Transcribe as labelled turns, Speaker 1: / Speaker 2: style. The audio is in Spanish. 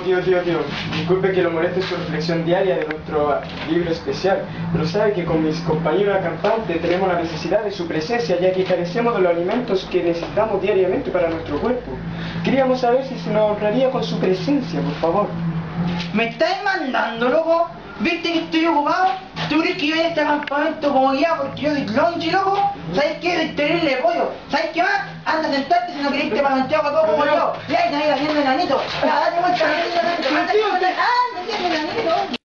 Speaker 1: Tío, disculpe que lo moleste su reflexión diaria de nuestro libro especial, pero sabe que con mis compañeros acampantes tenemos la necesidad de su presencia, ya que carecemos de los alimentos que necesitamos diariamente para nuestro cuerpo. Queríamos saber si se nos honraría con su presencia, por favor.
Speaker 2: ¿Me estáis mandando, loco? ¿Viste que estoy ocupado? ¿Tú crees que yo voy a este campamento como guía porque yo soy lonchi, loco? ¿Sabes qué? Soy terrible pollo. ¿Sabes qué más? Anda a sentarte si no querés irte para Santiago todo como yo. Ya, y te voy haciendo enanito. Ya, date vuelta, enanito. Anda, enanito.